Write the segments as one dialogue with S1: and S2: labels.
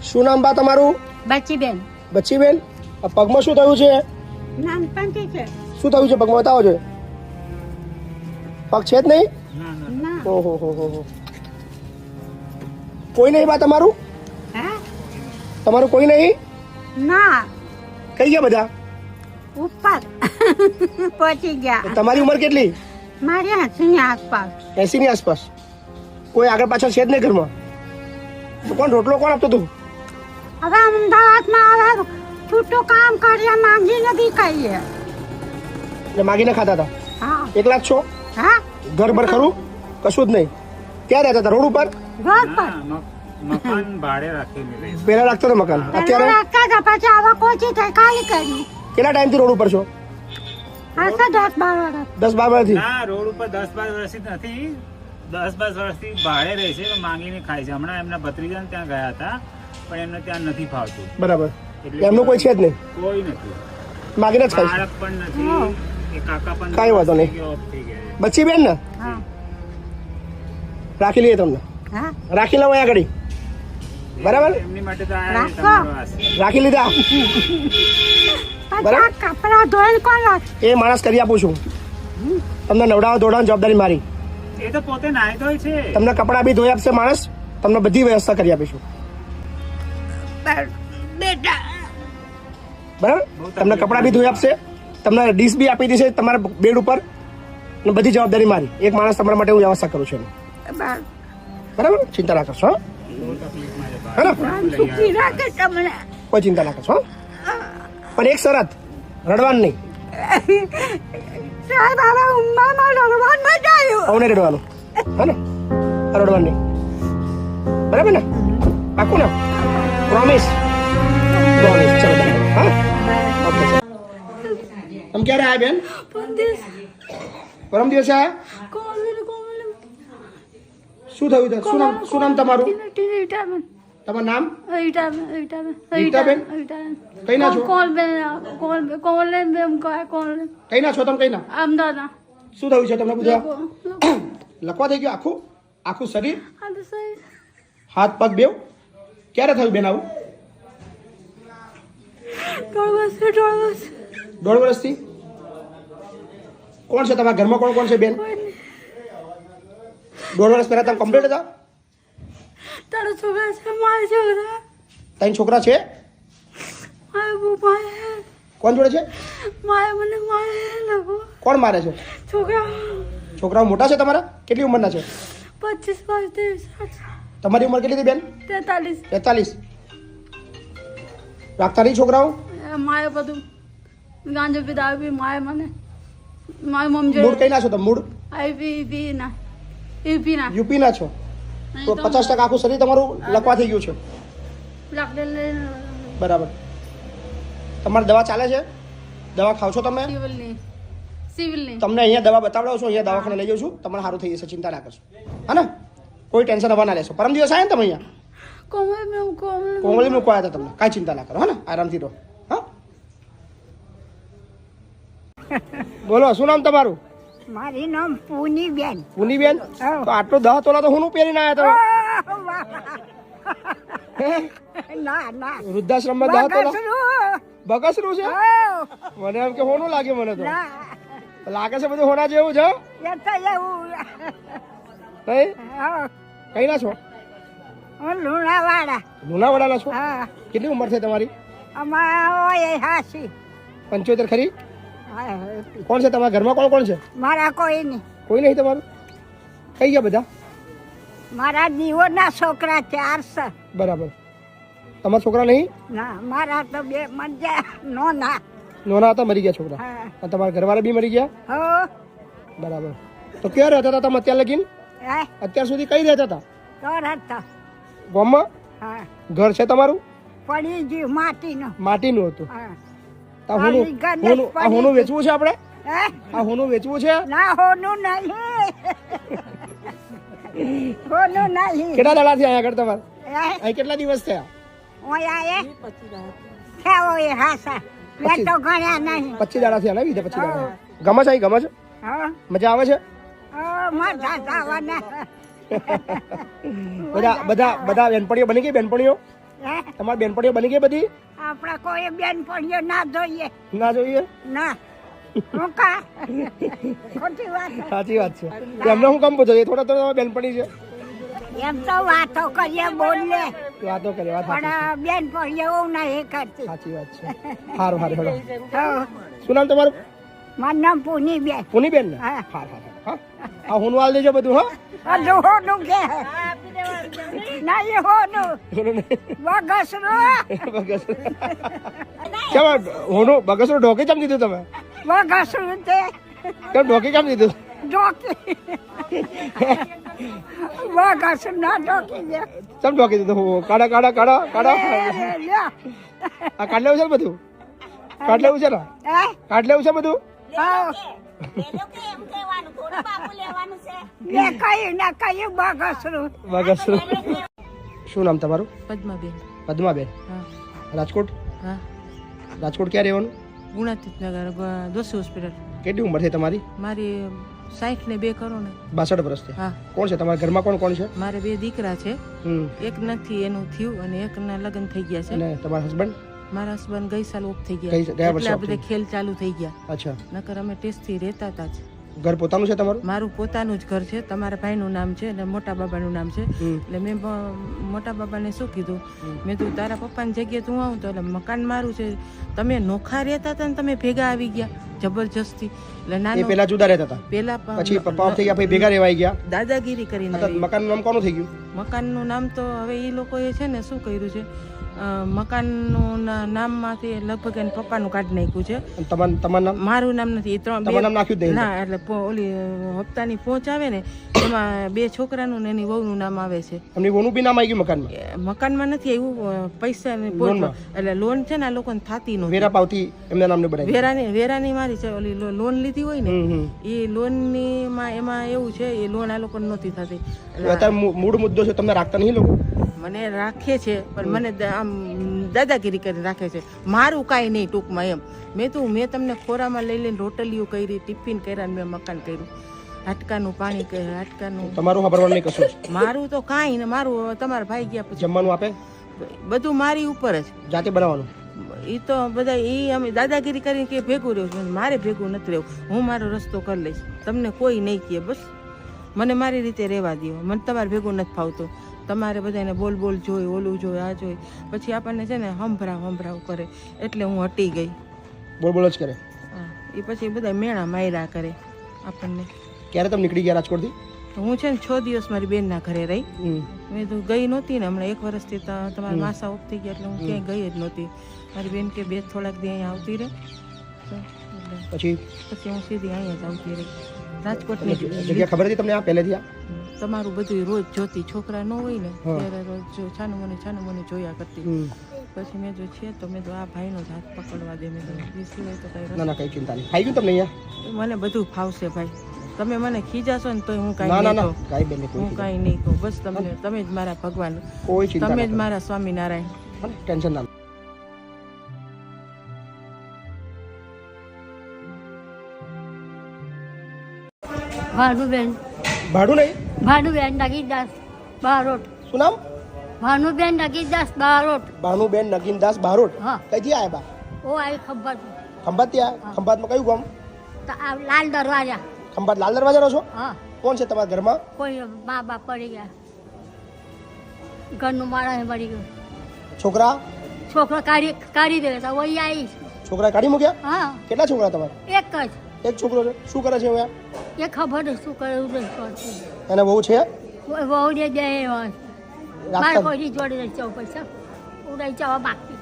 S1: શું નામ બા તમારું?
S2: બચીબેન.
S1: બચ્ચીબેન, આ પગમાં શું થયું છે?
S2: નાનપણથી છે.
S1: શું થયું છે પગમાં? બતાવો છો. પગ છે જ નહીં?
S2: ના.
S1: ઓહો હો હો હો. કોઈ નહીં બા તમારું?
S2: હા?
S1: તમારું કોઈ નહીં?
S2: ના.
S1: કઈ ગયા બધા?
S2: ઉપર પહોંચી ગયા.
S1: તમારી ઉંમર કેટલી?
S2: મારી 80 ની આસપાસ.
S1: 80 ની આસપાસ. કોઈ આગળ પાછળ છે જ નહીં ઘરમાં? તો કોણ રોટલો કોણ આપતું હતું?
S2: હવે અમદાવાદમાં આવે છૂટું કામ કરીએ માંગીને બી ખાઈએ.
S1: એટલે માગીને ખાતા હતા?
S2: હા.
S1: એકલા જ છો?
S2: હા.
S1: ઘર બર ખરું? કશું જ નહીં. ક્યાં રહેતા હતા? રોડ ઉપર?
S2: રોડ પર.
S3: મકાન ભાડે રાખીને
S1: પહેલા રાખતો હતો મકાન, અત્યારે
S2: રાખતા હતા પછી આવા કોચી થાય ખાલી કરી.
S1: કેટલા ટાઈમથી રોડ ઉપર છો?
S2: હા તો 10-12 વર્ષ.
S1: 10-12 વર્ષથી?
S3: ના, રોડ ઉપર 10-12 વર્ષથી નથી, 10-12 વર્ષથી ભાડે રહે છે, માંગીને ખાય છે. હમણાં એમના ભત્રીજાને ત્યાં ગયા હતા, પણ એમને ત્યાં નથી ફાવતું.
S1: બરાબર.
S3: એટલે
S1: એમનું કોઈ છે જ નહીં?
S3: કોઈ નથી,
S1: માગીને જ ખાય છે?
S3: બાળક પણ નથી, એ કાકા પણ
S1: કાંઈ વાંધો નહીં.
S3: off થઈ ગયા છે.
S1: બચ્ચી બેન ને
S2: હા.
S1: રાખી લઈએ તમને.
S2: હા.
S1: રાખી લઉં અહીંયા આગળ. બરાબર,
S3: એમની માટે તો આ
S2: રાખો.
S3: તમારો આશીર્વાદ.
S1: રાખી લીધા.
S2: પછી આ કપડા ધોઈને કોણ રાખે?
S1: એ માણસ કરી આપું છું. તમને નવડાવવા ધોડાવવાની જવાબદારી મારી.
S3: એ તો પોતે નાહી ધોય છે.
S1: તમને કપડાં બી ધોઈ આપશે માણસ. તમને બધી વ્યવસ્થા કરી આપીશું.
S2: બેટા.
S1: બરાબર, તમને કપડાં બી ધોઈ આપશે, તમને ડીશ બી આપી દેશે તમારા બેડ ઉપર, અને બધી જવાબદારી મારી. એક માણસ તમારા માટે હું વ્યવસ્થા કરું છું. બરાબર, ચિંતા ના કરશો. હો ને?
S2: સુખી રાખે તમને.
S1: કોઈ ચિંતા ના કરશો. હો? પણ એક શરત, રડવાનું નહીં.
S2: સાહેબ હવે ઉંમરમાં લડવાનું મજા આવ્યું.
S1: આવું નહીં રડવાનું. હે ને? રડવાનું નહીં. બરાબર ને? પાકું ને? પ્રોમિસ? પ્રોમિસ. ચલો બરાબર. હા, ઓકે. તમે ક્યારે આવ્યા બેન? પરમ દિવસે આવ્યા? શું થયું છે? શું નામ તમારું? તમારું નામ? રીટાબેન? કઈ ના છો? કઈ ના છો તમે? કઈ ના?
S2: અમદાવાદ.
S1: શું થયું છે તમને? બધા લખવા થઈ ગયું આખું આખું શરીર, હાથ પગ બેવ? ક્યારે થયું બેન આવું? 1.5 વર્ષથી? કોણ છે તમારા ઘરમાં? કોણ કોણ છે બેન? 1.5 વર્ષ પહેલા તમે કમ્પ્લીટ હતા?
S2: તારો છોકરા છે, મારા છોકરા,
S1: 3 છોકરા છે?
S2: મારા પપ્પા છે,
S1: કોણ જોડે છે?
S2: મારે મને મારે લોકો
S1: કોણ મારે છે?
S2: છોકરા
S1: છોકરાઓ મોટા છે તમારા? કેટલી ઉંમરના છે?
S2: 25
S1: તમારી ઉંમર કેટલી હતી બેન?
S2: 43.
S1: 43. રાખતા નહીં છોકરાઓ?
S2: મારે બધું ગાંજો પી દારૂ પી મારે મને મારી મમ્મી
S1: મૂળ
S2: જોડે
S1: કઈ ના છો તમે? મૂળ
S2: આઈપી ના યુપી ના
S1: યુપી ના છો? તો 50% આખું શરીર તમારું લકવા થઈ ગયું છે. બરાબર. તમારી દવા ચાલે છે? દવા ખાવ છો તમે?
S2: સિવિલ ની
S1: તમને અહીંયા દવા બતાવડાવું છું, અહીંયા દવાખાને લઈ જાઉં છું, તમારે સારું થઈ જશે, ચિંતા ના કરશો. હા ને? કોઈ ટેન્શન હવા ના લેશો. પરમ દિવસ આવ્યા ને તમે અહીંયા? કોમળી મૂકવા આવ્યા હતા તમને. કાંઈ ચિંતા ના કરો. હા ને? આરામથી રહો. હા, બોલો શું નામ તમારું?
S2: મારી નામ પૂનીબેન.
S1: પુનીબેન? તો આટલો 10 તોલા તો હું પહેરીને આવ્યા તમે?
S2: ના ના
S1: વૃદ્ધાશ્રમમાં 10 તોલા બકસરું છે? મને એમ કે હોનું લાગે. મને તો લાગે છે બધું હોના જેવું છે. નહીં? કઈ ના છો?
S2: લુણાવાડા.
S1: લુણાવાડાના છો? કેટલી ઉંમર છે તમારી? 75 ખરી? કોણ છે તમારા ઘરમાં? કોણ કોણ છે?
S2: મારા કોઈ નહીં.
S1: કોઈ નહીં તમારું? કઈ ગયા બધા?
S2: મારા દીવોના છોકરા 4 છે.
S1: બરાબર. તમારા છોકરા નહીં?
S2: ના, મારા તો 2 મજા નોના.
S1: નોના હતા, મરી ગયા છોકરા.
S2: હા.
S1: અને તમારા ઘરવાળા બી મરી ગયા?
S2: હો
S1: બરાબર. તો ક્યાં રહેતા હતા તમે અત્યાર લગીન?
S2: હે
S1: અત્યાર સુધી કઈ રહેતા હતા?
S2: તો રહેતા.
S1: ગામમાં?
S2: હા,
S1: ઘર છે તમારું?
S2: પડી ગયું માટીનો.
S1: માટીનું હતું?
S2: હા.
S1: આ હોનું વેચવું છે આપણે?
S2: હે
S1: આ હોનું વેચવું છે?
S2: ના હોનું નહીં. હોનું નહીં.
S1: કેટલા દાડા થયા અહીંયા આગળ તમારે?
S2: હે
S1: અહીં કેટલા દિવસ થયા?
S2: ઓય આયે ખાઓ એ હાસા. મેં તો ગણ્યા નહીં.
S1: 25 દાડા થયા ને? બીજા 25 દાડા. ગમે છે અહીં? ગમે છે?
S2: હા,
S1: મજા આવે છે?
S2: મજા આવવાના.
S1: બધા બેનપણીઓ બની ગઈ? બેનપણીઓ તમારી બેનપણીઓ બની ગઈ બધી?
S2: આપણા કોઈ બેનપણીઓ ના જોઈએ.
S1: ના જોઈએ?
S2: ના હું કા ખોટી વાત.
S1: સાચી વાત છે. તો એમને હું કામ પૂછો? એ થોડા થોડા બેનપણી છે.
S2: એમ તો વાતો કરીએ બોલીએ
S1: વાતો કરે, વાત સાચી છે.
S2: પણ બેનપણીઓ એવું નહીં કરતી.
S1: સાચી વાત છે. સારું સારું હેડો.
S2: હા.
S1: શું નામ તમારું?
S2: મારું નામ પૂનીબેન.
S1: પુનીબેન ને?
S2: હા.
S1: હા હા હા. આ હું હાલ દેજો બધું. હા
S2: હોનું કે નહીં હોનું બગસરું
S1: કેમ હોનું બગસરું ઢોકી કેમ દીધું તમે?
S2: બગસરું તે
S1: કેમ ઢોકી કેમ દીધું?
S2: ઢોકી બગસરું ના ઢોકી દે.
S1: કેમ ઢોકી દીધું? કાઢા કાઢા કાઢા કાઢા. આ કાઢ લેવું છે ને બધું? કાઢ લેવું છે ને? કાઢ લેવું છે બધું? બગસરું. શું નામ તમારું?
S4: પદ્માબેન.
S1: પદ્માબેન.
S4: હા.
S1: રાજકોટ?
S4: હા.
S1: રાજકોટ ક્યાં રહેવાનું?
S4: ગુણાતીતનગર દોશી હોસ્પિટલ.
S1: કેટલી ઉંમર છે તમારી?
S4: મારી 60 ને 2 કરો ને.
S1: 62 વર્ષ છે.
S4: હા.
S1: કોણ છે તમારા ઘરમાં? કોણ કોણ છે?
S4: મારે 2 દીકરા છે. એક નથી એનું થયું અને એકના લગ્ન થઈ ગયા છે.
S1: અને તમારા હસબન્ડ?
S4: મારા હસબન્ડ ગઈ સાલ ઓફ થઈ
S1: ગયા
S4: ગયા.
S1: વર્ષે
S4: એટલે બધે ખેલ ચાલુ થઈ ગયા.
S1: અચ્છા.
S4: નકર અમે ટેસ્ટથી રહેતા હતા જ.
S1: ઘર પોતાનું છે તમારું?
S4: મારું પોતાનું જ ઘર છે. તમારા ભાઈનું નામ છે અને મોટા બાબાનું નામ છે. એટલે મેં મોટા બાબાને શું કીધું, મેં તું તારા પપ્પાની જગ્યાએ તું આવું તો એટલે મકાન મારું છે. તમે નોખા રહેતા હતા ને તમે ભેગા આવી ગયા જબરજસ્તી. એટલે નાનો
S1: પેલા જુદા રહેતા હતા,
S4: પેલા
S1: પછી પપ્પા થઈ ગયા, પછી ભેગા રહેવાઈ ગયા.
S4: દાદાગીરી કરીને આવી.
S1: મકાનનું નામ કોનું થઈ ગયું?
S4: મકાનનું નામ તો હવે એ લોકોએ છે ને શું કર્યું છે, મકાનનું નામમાંથી લગભગ એને પપ્પાનું કાઢી નાખ્યું છે.
S1: તમારું નામ?
S4: મારું નામ નથી. એ
S1: તમારું નામ નાખ્યું જ નહીં?
S4: ના, એટલે ઓલી હપ્તાની પહોંચ આવે ને એમાં 2 છોકરાનું ને એની વહુનું નામ આવે છે.
S1: એમની વહુનું બી નામ આવી ગયું મકાનમાં?
S4: મકાનમાં નથી આવ્યું, પૈસા એટલે લોન છે ને આ લોકોને થાતી નથી.
S1: વેરા પાવતી એમના નામને બનાવી?
S4: વેરાની મારી છે. ઓલી લોન લીધી હોય ને એ લોનની એમાં એવું છે, એ લોન આ લોકોને નહોતી થતી.
S1: અત્યારે મૂળ મુદ્દો છે, તમને રાખતા નહીં લોકો?
S4: મને રાખે છે પણ મને આમ દાદાગીરી કરીને રાખે છે. મારું કાંઈ નહીં ટૂંકમાં એમ. મેં તમને ખોરામાં લઈ લઈને રોટલીઓ કરી, ટિફિન કર્યા, મેં મકાન કર્યું, હાટકાનું પાણી કર્યું, હાટકાનું.
S1: તમારું ખબરવાનું નહીં કશું?
S4: મારું તો કાંઈ ને. મારું તમારા ભાઈ ગયા પછી
S1: જમવાનું આપે?
S4: બધું મારી ઉપર જ.
S1: જાતે બનાવવાનું?
S4: એ તો બધા એ અમે દાદાગીરી કરીને કે ભેગું રહ્યું છે. મારે ભેગું નથી રહેવું. હું મારો રસ્તો કરી લઈશ, તમને કોઈ નહીં કહે. બસ મને મારી રીતે રહેવા દો. મને તમારે ભેગું નથી ફાવતું. તમારે બધાને બોલ બોલ જોઈ, ઓલું જોઈ, આ જોઈ, પછી આપણને છે ને હંભરાવ કરે. એટલે હું હટી ગઈ.
S1: બોલ બોલ જ કરે?
S4: હા. એ પછી બધા મેણા માર્યા કરે આપણને.
S1: ક્યારે તમે નીકળી ગયા રાજકોટથી?
S4: હું છે ને 6 દિવસ મારી બેનના ઘરે રહી. મેં તો ગઈ નહોતી ને હમણાં 1 વર્ષથી તમારા માસા ઓફ થઈ ગયા એટલે હું ક્યાંય ગઈ જ નહોતી. મારી બેન કે 2 થોડાક દી અહીંયા આવતી રહે.
S1: પછી
S4: હું સીધી અહીંયા જ આવતી રહી. રાજકોટની
S1: જગ્યા ખબર હતી તમને આ પહેલેથી?
S4: તમારું બધું રોજ જોતી. છોકરા ન હોય ને ત્યારે રોજ છાનું મને જોયા કરતી. પછી મેં જો છે તો મેં તો આ ભાઈનો જ હાથ પકડવા દે. મેં તો સિવાય તો કઈ
S1: ના કઈ ચિંતા નહીં. ખાઈ ગયું તમને અહીંયા?
S4: મને બધું ફાવશે ભાઈ. તમે મને ખીજાશો ને તોય હું કાંઈ નહીં કહું. હું કાંઈ નહીં કહું. બસ તમે જ મારા ભગવાન, તમે જ મારા સ્વામિનારાયણ.
S1: ટેન્શન ના.
S2: ભાનુબેન.
S1: ભાડું નહીં?
S2: ભાનુબેન નગીનદાસ બારોટ.
S1: શું નામ?
S2: ભાનુબેન નગીનદાસ બારોટ.
S1: ભાનુબેન નગીનદાસ બારોટ.
S2: હા.
S1: કઈથી આવ્યા બા?
S2: ઓ આવી ખંભાત.
S1: ખંભાત થી આવ્યા? ખંભાતમાં કયું ગામ?
S2: લાલ દરવાજા.
S1: ખંભાત લાલ દરવાજા રહો છો?
S2: હા.
S1: કોણ છે તમારા ઘરમાં?
S2: કોઈ મા બાપ પડી ગયા, ઘરનું માણસ મરી ગયું.
S1: છોકરા?
S2: છોકરો કાઢી દે તો વહી આવીશ.
S1: છોકરા કાઢી મૂક્યા?
S2: હા.
S1: કેટલા છોકરા તમારે?
S2: એક જ.
S1: એક છોકરો છે. શું કરે છે હવે?
S2: એ ખબર નહીં શું કરે એવું નહીં કરતું.
S1: એને બહુ છે?
S2: બહુ ને દે મારે કોઈ જોડે નહીં જવું પૈસા ઉડાઈ જવા બાકી.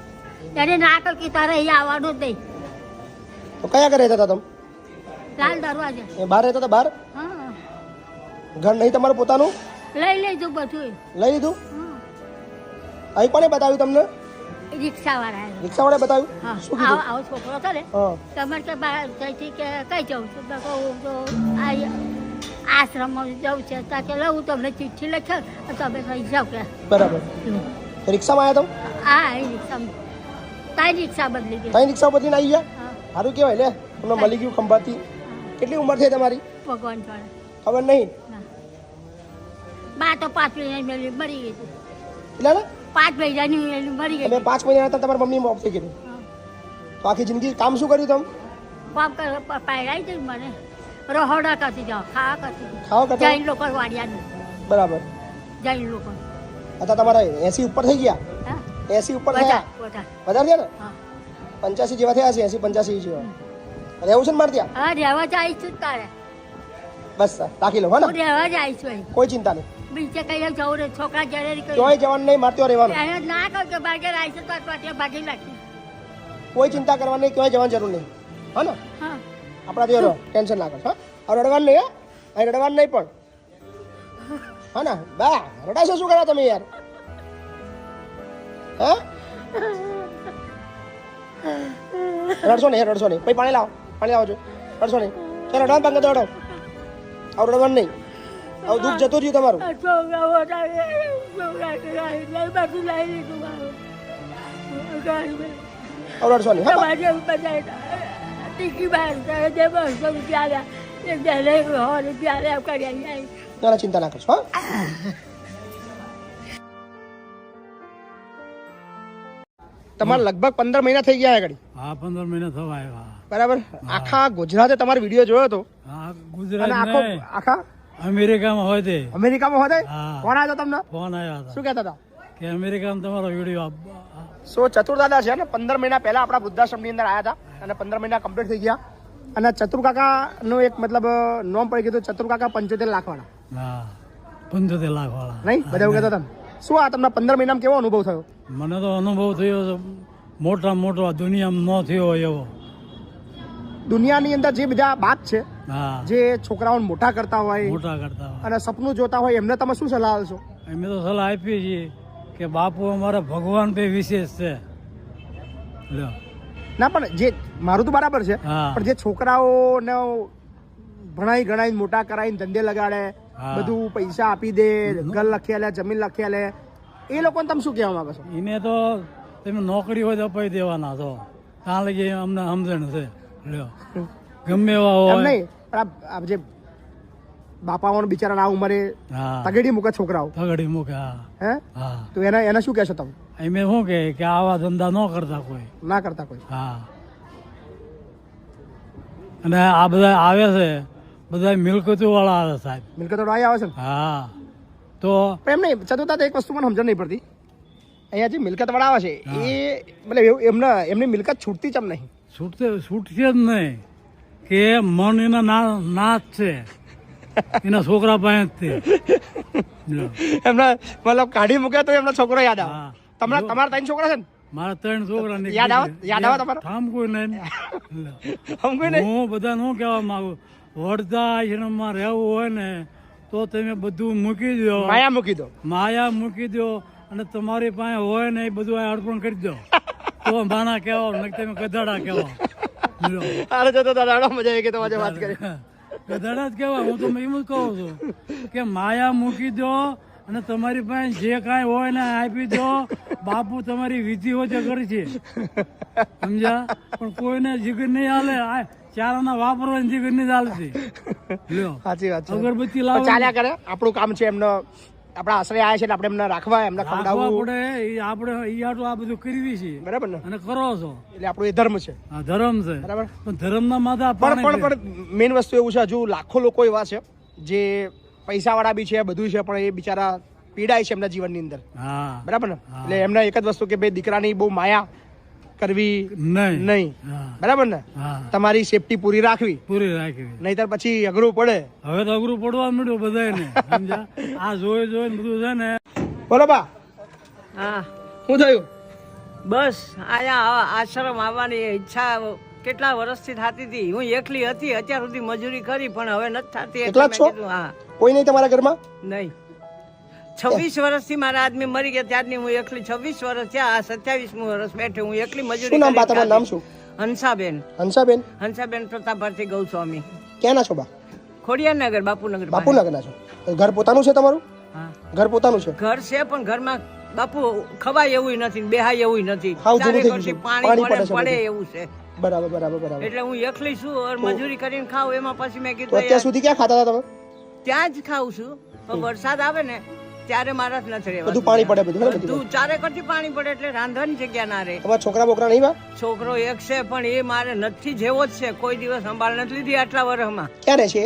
S2: એને ના કર કે તારે અહીંયા આવવાનું જ નહીં.
S1: તો કયા ઘરે રહેતા હતા તમે?
S2: લાલ દરવાજા.
S1: એ બહાર રહેતા હતા? બહાર?
S2: હા.
S1: ઘર નહીં તમારું પોતાનું?
S2: લઈ લેજો બધું.
S1: લઈ લીધું? અહીં કોને બતાવ્યું તમને?
S2: રિક્ષા વાળા.
S1: રિક્ષા વાળા બતાવ્યું?
S2: હા.
S1: શું કીધું?
S2: આવો છોકરો હતો ને તમારે કે ત્યાંથી કે કઈ જવું છું તો કહું તો આશ્રમમાં જવું છે ત્યાં કે લઉં તમને ચિઠ્ઠી લખે તમે કઈ જાઓ કે.
S1: બરાબર. રિક્ષામાં આવ્યા તમે?
S2: હા એ રિક્ષામાં. તારી રિક્ષા બદલી ગઈ.
S1: તારી રિક્ષા બદલીને આવી ગયા?
S2: હા.
S1: સારું કહેવાય લે, તમને મળી ગયું ખંભાતથી. કેટલી ઉંમર થઈ તમારી?
S2: ભગવાન જોડે
S1: ખબર નહીં.
S2: બા તો પાછળ મરી ગઈ હતી.
S1: એટલે ને
S2: 5 મહિનાની એની મરી ગઈ
S1: તમે 5 મહિના હતા તમારા મમ્મી ઓફ થઈ ગઈ તો આખી જિંદગી કામ શું કર્યું તમે
S2: કામ કર પહેરાઈ દઈ મને રહોડા કરતી જાઓ ખાવા કરતી જાઓ.
S1: ખાવા કરતા
S2: જૈન લોકો વાડિયાનું
S1: બરાબર
S2: જૈન લોકો
S1: અત્યારે તમારા 80 ઉપર થઈ ગયા
S2: હા
S1: 80 ઉપર થયા
S2: બધા
S1: વધારે થયા ને
S2: હા
S1: 85 જેવા થયા છે 80 85 જેવા રહેવું છે ને મારે ત્યાં
S2: હા રહેવા જ આવીશું જ તારે
S1: બસ રાખી લો હા
S2: હું
S1: ને
S2: રહેવા જ આવીશું અહીં
S1: કોઈ ચિંતા નહીં
S2: બીજે કઈ જવું ને છોકરા જ્યારે
S1: ક્યાંય જવાનું નહીં મારે ત્યાં રહેવાનું
S2: એને ના કહું કે બાગે આવીશું તો ત્યાં ભાગી નાખી
S1: કોઈ ચિંતા કરવાની નહીં ક્યાંય જવાની જરૂર નહીં હા ને
S2: હા
S1: આપણા ત્યાં રહો ટેન્શન ના કરશો હા હવે રડવાનું નહીં હા અહીં રડવાનું નહીં પણ હા ને બા રડાશો શું કરો તમે યાર હા રડશો નહીં રડશો નહીં પછી પાણી લાવો છો રડશો નહીં ચાલો રડવાનું બંધ કરી દો રડો આવું રડવાનું નહીં આવું દુઃખ જતું રહ્યું તમારું આવું રડશો નહીં હા ના ચિંતા ના કરશો હા તમારે લગભગ 15 મહિના થઈ ગયા આગળ
S5: હા 15 મહિના થવા આવ્યા
S1: બરાબર આખા ગુજરાતે તમારો વિડીયો જોયો હતો
S5: હા
S1: અને
S5: ગુજરાત
S1: આખો
S5: નહીં,
S1: આખા
S5: અમેરિકામાં હોય તે
S1: અમેરિકામાં હતા
S5: હા.
S1: કોણ આવ્યો તમને
S5: ફોન આવ્યા હતા
S1: શું કહેતા હતા
S5: કે અમેરિકામાં તમારો વિડીયો
S1: સો ચતુર દાદા છે ને 15 મહિના પહેલા આપણા વૃદ્ધાશ્રમની અંદર આવ્યા હતા અને 15 મહિના કમ્પ્લીટ થઈ ગયા અને ચતુર કાકા નું એક મતલબ નોમ પડી ગયું ચતુર કાકા 75 લાખ વાળા
S5: હા 75 લાખ વાળા
S1: નહીં બધા એવું કહેતા હતા ને? શું આ તમને 15 મહિનામાં કેવો અનુભવ થયો
S5: મને તો અનુભવ થયો છે મોટા મોટો દુનિયામાં ન થયો એવો
S1: દુનિયાની અંદર જે બધા બાપ છે
S5: હા
S1: જે છોકરાઓને મોટા કરતા હોય
S5: મોટા કરતા હોય
S1: અને સપનું જોતા હોય એમને તમે શું સલાહ આપશો
S5: અમે તો સલાહ આપીએ છીએ કે બાપુ અમારા ભગવાન બે વિશેષ છે લ્યો.
S1: ના પણ જે મારું તો બરાબર છે
S5: હા.
S1: પણ જે છોકરાઓને ભણાઈ ગણાઈ મોટા કરાવીને ધંધે લગાડે
S5: હા.
S1: બધું પૈસા આપી દે ઘર લખી લે જમીન લખી લે એ લોકોને તમે શું કહેવા માંગો છો
S5: એને તો તમે નોકરી હોય તો અપાઈ દેવાના તો ત્યાં લગી અમને સમજણ છે લ્યો ગમે એવા
S1: એમ
S5: હોય
S1: નહીં પણ આ જે બાપાઓને બિચારા આ ઉંમરે
S5: હા
S1: તગેડી મૂકે છોકરાઓ
S5: તગડી મૂકે હા
S1: હે
S5: હા
S1: તો એને શું કહેશો તમે
S5: એમ શું કે આવા ધંધા ન કરતા કોઈ
S1: ના કરતા કોઈ
S5: હા અને આ બધા આવે છે બધા મિલકતો વાળા આવે સાહેબ
S1: મિલકતો અહીં આવે છે ને
S5: હા તો
S1: પણ એમ નહીં ચતુર્થા એક વસ્તુ મને સમજણ નહીં પડતી અહીંયા જે મિલકત વાળા આવે છે એ મતલબ એવું એમની મિલકત છૂટતી ચમ નહીં
S5: છૂટશે જ નહીં કે મન એના નાચ છે એના છોકરા પાસે જ છે
S1: એમના મતલબ કાઢી મૂકે તો એમનો છોકરો યાદ આવે
S5: હા.
S1: તમારા 3 છોકરા છે ને
S5: મારા 3 છોકરા ને
S1: યાદ આવે તમારે?
S5: ઠામ કોઈ નહીં
S1: હમ કોઈ નહીં
S5: હું બધાને શું કહેવા માંગુ વડદા આશ્રમમાં રહેવું હોય ને તો તમે બધું મૂકી દો
S1: માયા મૂકી દો
S5: માયા મૂકી દો અને તમારી પાસે હોય ને એ બધું આ અર્પણ કરી દો તો માના કહેવા ને તમે ગધાડા કહેવા લ્યો.
S1: અરે જતો દાદા મજા આવી ગઈ તમારી વાત કરી
S5: ગધાડા જ કહેવા હું તો એમ જ કહું છું કે માયા મૂકી દો અને તમારી પાસે જે કાંઈ હોય ને આપી દો બાપુ તમારી વિધિ હોય તે કરશે સમજ્યા પણ કોઈને જીગર નહીં હાલે આ ચારાના વાપરવાની જીગર નહીં હાલતી લ્યો
S1: સાચી વાત છે
S5: અગરબત્તી
S1: પણ
S5: લાવો
S1: ચાલ્યા કરે આપણું કામ છે એમનો આપણા આશ્રય આવ્યા છે એટલે આપણે એમને રાખવા એમને
S5: રાખવા
S1: ખવડાવવું
S5: પડે એ આપણે ઈ આટલું આ બધું કરવી છે
S1: બરાબર ને
S5: અને કરો છો
S1: એટલે આપણું એ ધર્મ છે
S5: આ ધર્મ છે
S1: બરાબર
S5: પણ ધર્મના માથા
S1: પણ
S5: પાણી
S1: પણ પણ મેઇન વસ્તુ એવું છે હજુ લાખો લોકો એવા છે જે પૈસાવાળા બી છે બધું છે પણ એ બિચારા પીડાય છે એમના જીવનની અંદર
S5: હા
S1: બરાબર ને એટલે એમને એક જ વસ્તુ કે ભાઈ દીકરાની બહુ માયા કરવી
S5: નહીં
S1: નહીં
S5: હા
S1: બરાબર ને
S5: હા
S1: તમારી સેફટી પૂરી રાખવી
S5: પૂરી રાખવી
S1: નહીતર પછી અઘરું પડે
S5: હવે તો અઘરું પડવા મળ્યું બધાને સમજ્યા આ જોઈ જોઈને બધું છે ને
S1: બોલો બા
S6: હા
S1: શું થયું
S6: બસ અહીંયા આશ્રમ આવવાની ઈચ્છા કેટલા વર્ષથી થતી હતી હું એકલી હતી અત્યાર સુધી મજૂરી કરી પણ હવે નથી થતી
S1: એકલા જ છો?
S6: મેં કીધું, હા
S1: કોઈ નહીં તમારા ઘરમાં
S6: નહીં 26 વર્ષથી મારા આદમી મરી ગયા ત્યારની હું એકલી 26 વર્ષ થયા 27મું વર્ષ બેઠી હું એકલી મજૂરી
S1: શું નામ બા
S6: કરી
S1: તમારું નામ શું
S6: હંસાબેન
S1: હંસાબેન
S6: હંસાબેન પ્રતાપભાઈ ગૌસ્વામી
S1: ક્યાંના છો બા
S6: ખોડિયારનગર બાપુનગર પાસે.
S1: બાપુનગરના છો ઘર પોતાનું છે તમારું
S6: હા
S1: ઘર પોતાનું છે
S6: ઘર છે પણ ઘરમાં બાપુ ખવાય એવું નથી ને બેહાય એવું નથી
S1: હાવ જૂનું
S6: ચારે
S1: થઈ
S6: વર્ષથી
S1: ગયું.
S6: પાણી
S1: પાણી
S6: પડે
S1: પડે છે
S6: પડે એવું છે
S1: બરાબર બરાબર બરાબર
S6: એટલે હું એકલી છું ઓર મજૂરી કરીને ખાઉં એમાં પછી મેં
S1: તો
S6: કીધું
S1: અત્યાર સુધી ક્યાં ખાતા હતા તમે
S6: ત્યાં જ ખાઉં છું પણ વરસાદ આવે ને ત્યારે મારા નથી રહેવા
S1: બધું પાણી પડે બધું બરાબર?
S6: બધું ચારે કરતી પાણી પડે એટલે રાંધવાની જગ્યા ના રહે.
S1: તમારા છોકરા બોકરા નહીં બા?
S6: છોકરો એક છે પણ એ મારે નથી જેવો જ છે, કોઈ દિવસ સંભાળ નથી લીધી આટલા વર્ષમાં.
S1: ક્યાં રહે છે?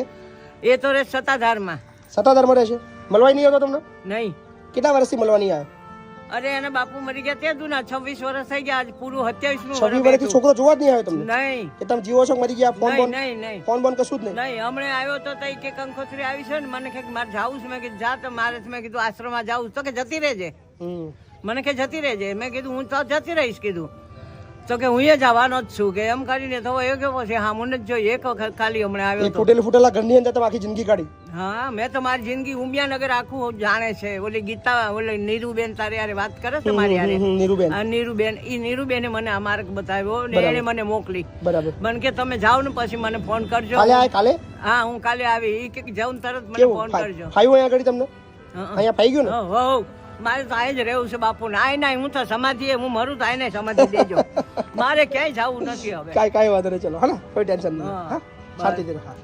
S6: એ તો રહે સત્તાધારમાં.
S1: સત્તાધારમાં રહે છે? મળવાય નહીં આવતો તમને?
S6: નહીં.
S1: કેટલા વર્ષથી મળવા નહીં આવ્યો?
S6: અરે એને બાપુ મરી ગયા તે દુના 26 વર્ષ થઈ ગયા, આજ પૂરું 27મું
S1: 26 વર્ષથી છોકરો જોવા જ નહીં આવ્યો તમને?
S6: નહીં
S1: કે તમે જીવો છો કે મરી ગયા? ફોન
S6: નહીં
S1: બોન
S6: નહીં નહીં
S1: ફોન બોન કશું જ નહીં?
S6: નહીં. હમણાં આવ્યો તો તઈ કે કંકોત્રી આવી છે ને, મને કે મારે જાવું છે. મેં કીધું જા, તો મારે મેં કીધું આશ્રમમાં જાવું તો કે જતી રહેજે. મને કે જતી રહેજે. મેં કીધું હું તો જતી રહીશ કીધું. તો કે હું એ જવાનો જ છું કે એમ કરીને તો એ કેવો છે હા મને જ જોઈએ. એક વખત ખાલી હમણાં આવ્યો તો.
S1: ફૂટેલા ફૂટેલા ઘરની અંદર તમે આખી જિંદગી કાઢી?
S6: હા, મેં તો મારી જિંદગી ઉમિયાનગર આખું જાણે છે. ઓલી ગીતા ઓલી નીરુબેન તારે યારે વાત કરે છે મારી યારે,
S1: નીરુબેન.
S6: આ નીરુબેન, ઈ નીરુબેને મને આ માર્ગ બતાવ્યો ને એને મને મોકલી.
S1: બરાબર.
S6: મને કે તમે જાઓ ને પછી મને ફોન કરજો.
S1: કાલે આય? કાલે?
S6: હા, હું કાલે આવી. ઈ કે જાઉં તરત મને ફોન કરજો.
S1: ફાયું અહીંયા આગળ તમને? અહીંયા પાઈ ગયું ને?
S6: હો, મારે તો અહીં જ રહેવું છે બાપુ ને. આય ના હું તો સમાધિ, હું મરું તો આને સમાધિ દેજો. મારે ક્યાંય જવું નથી હવે.
S1: કાંઈ વાંધો નહીં, ચલો હા ને, કોઈ ટેન્શન નહીં. હા, શાંતિથી રહો. હા.